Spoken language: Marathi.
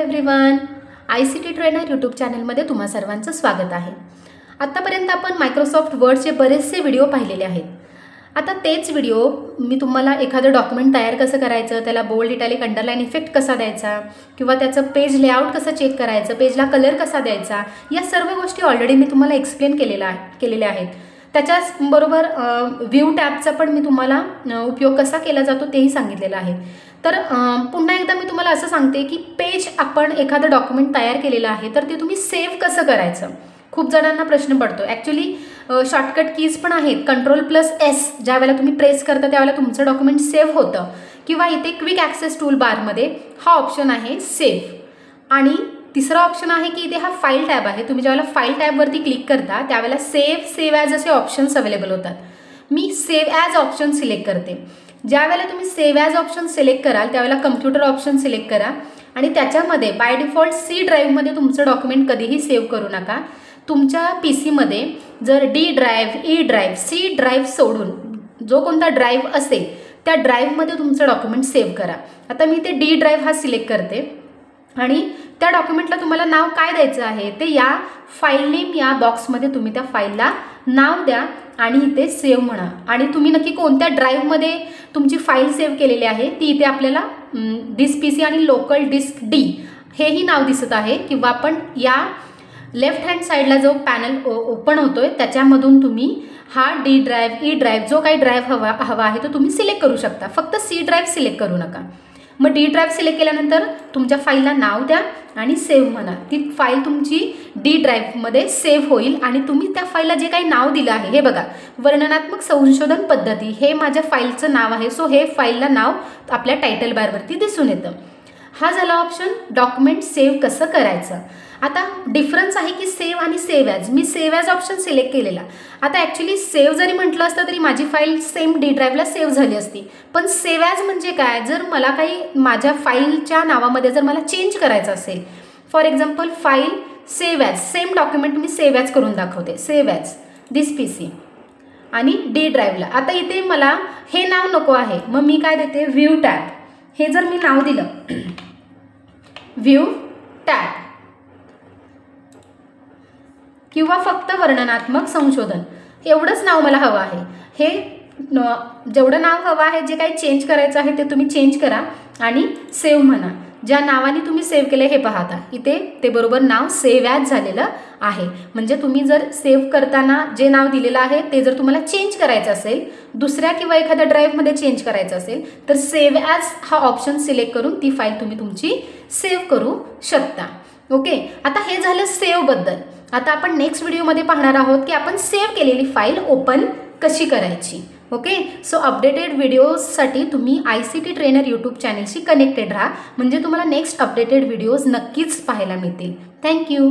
एव्हरीवन, ICT ट्रेनर यूट्यूब चॅनलमध्ये तुम्हा सर्वांचं स्वागत आहे। आतापर्यंत आपण मायक्रोसॉफ्ट वर्डचे बरेचसे व्हिडिओ पाहिलेले आहेत। आता तेच व्हिडिओ मी तुम्हाला एखादं डॉक्युमेंट तयार कसं करायचं, त्याला बोल्ड, इटॅलिक, अंडरलाइन इफेक्ट कसा द्यायचा किंवा त्याचं पेज लेआउट कसं चेक करायचं, पेजला कलर कसा द्यायचा, या सर्व गोष्टी ऑलरेडी मी तुम्हाला एक्सप्लेन केलेल्या आहेत। त्याच्याबरोबर व्ह्यू टॅबचा पण मी तुम्हाला उपयोग कसा केला जातो तेही सांगितलेलं आहे। तर पुन्हा एकदा मी तुम्हाला असं सांगते की पेज आपण एखादं डॉक्युमेंट तयार केलेलं आहे तर ते तुम्ही सेव्ह कसं करायचं, खूप जणांना प्रश्न पडतो। ॲक्च्युली शॉर्टकट कीज पण आहेत। Ctrl+S ज्या वेळेला तुम्ही प्रेस करता त्यावेळेला तुमचं डॉक्युमेंट सेव्ह होतं, किंवा इथे क्विक ॲक्सेस टूल बारमध्ये हा ऑप्शन आहे सेव्ह, आणि तिसरा ऑप्शन आहे की इथे हा फाईल टॅब आहे। तुम्ही ज्यावेळेला फाईल टॅबवरती क्लिक करता त्यावेळेला सेव्ह ॲज असे ऑप्शन्स अवेलेबल होतात। मी सेव्ह ॲज ऑप्शन सिलेक्ट करते। ज्यावेळेला तुम्ही सेव्ह ॲज ऑप्शन सिलेक्ट कराल त्यावेळेला कम्प्युटर ऑप्शन सिलेक्ट करा, आणि त्याच्यामध्ये बाय डिफॉल्ट C ड्राईव्हमध्ये तुमचं डॉक्युमेंट कधीही सेव्ह करू नका। तुमच्या PC मध्ये जर D drive, E drive, C drive सोडून जो कोणता ड्राईव्ह असेल त्या ड्राईव्हमध्ये तुमचं डॉक्युमेंट सेव्ह करा। आता मी ते D ड्राईव्ह हा सिलेक्ट करते, आणि त्या डॉक्युमेंटला तुम्हाला नाव काय द्यायचं आहे ते या फाईल नेम या बॉक्समध्ये तुम्ही त्या फाईलला नाव द्या आणि इथे सेव्ह म्हणा। आणि तुम्ही नक्की कोणत्या ड्राईव्हमध्ये तुमची फाईल सेव्ह केलेली आहे ती इथे आपल्याला दिस PC आणि लोकल डिस्क D हेही नाव दिसत आहे, किंवा आपण या लेफ्ट हँड साईडला जो पॅनल ओपन होतोय त्याच्यामधून तुम्ही हा D ड्राईव्ह, E ड्राईव्ह जो काही ड्राईव्ह हवा आहे तो तुम्ही सिलेक्ट करू शकता। फक्त C ड्राईव्ह सिलेक्ट करू नका। मग D ड्राईव्ह सिलेक्ट केल्यानंतर तुमच्या फाईलला नाव द्या आणि सेव्ह म्हणा। ती फाईल तुमची D ड्राईव्हमध्ये सेव्ह होईल, आणि तुम्ही त्या फाईलला जे काही नाव दिलं आहे, हे बघा वर्णनात्मक संशोधन पद्धती हे माझ्या फाईलचं नाव आहे। सो हे फाईलला नाव आपल्या टायटल बारवरती दिसून येतं। हा झाला ऑप्शन डॉक्युमेंट सेव्ह कसं करायचं। आता डिफरन्स आहे की सेव्ह आणि सेव्ह ॲज। मी सेव्ह ॲज ऑप्शन सिलेक्ट केलेला। आता ॲक्च्युली सेव्ह जरी म्हटलं असतं तरी माझी फाईल सेम D ड्राईव्हला सेव्ह झाली असती, पण सेव्ह ॲज म्हणजे काय, जर मला काही माझ्या फाईलच्या नावामध्ये जर मला चेंज करायचं असेल, for example file save as, same document me save as करून दाखवते, सेव्ह ॲज दिस PC आणि D ड्राईव्हला। आता इथे मला हे नाव नको आहे, मग मी काय देते व्ह्यू टॅब। हे जर मी नाव दिलं व्ह्यू टॅब किंवा फक्त वर्णनात्मक संशोधन एवढंच नाव मला हवं आहे। हे जेवढं नाव हवं आहे, जे काही चेंज करायचं आहे ते तुम्ही चेंज करा आणि सेव्ह म्हणा। ज्या नावाने तुम्ही सेव्ह केलं हे पाहता इथे ते बरोबर नाव सेव्ह ॲज झालेलं आहे। म्हणजे तुम्ही जर सेव्ह करताना जे नाव दिलेलं आहे ते जर तुम्हाला चेंज करायचं असेल, दुसऱ्या किंवा एखाद्या ड्राईव्हमध्ये चेंज करायचं असेल तर सेव्ह ॲज हा ऑप्शन सिलेक्ट करून ती फाईल तुम्ही तुमची सेव्ह करू शकता। ओके, आता हे झालं सेव्ह बद्दल। आता आपण नेक्स्ट व्हिडिओमध्ये पाहणार आहोत की आपण सेव्ह केलेली फाईल ओपन कशी करायची। ओके, सो अपडेटेड व्हिडिओजसाठी तुम्ही ICT ट्रेनर यूट्यूब चॅनलशी कनेक्टेड राहा, म्हणजे तुम्हाला नेक्स्ट अपडेटेड व्हिडिओज नक्कीच पाहायला मिळतील। थँक्यू।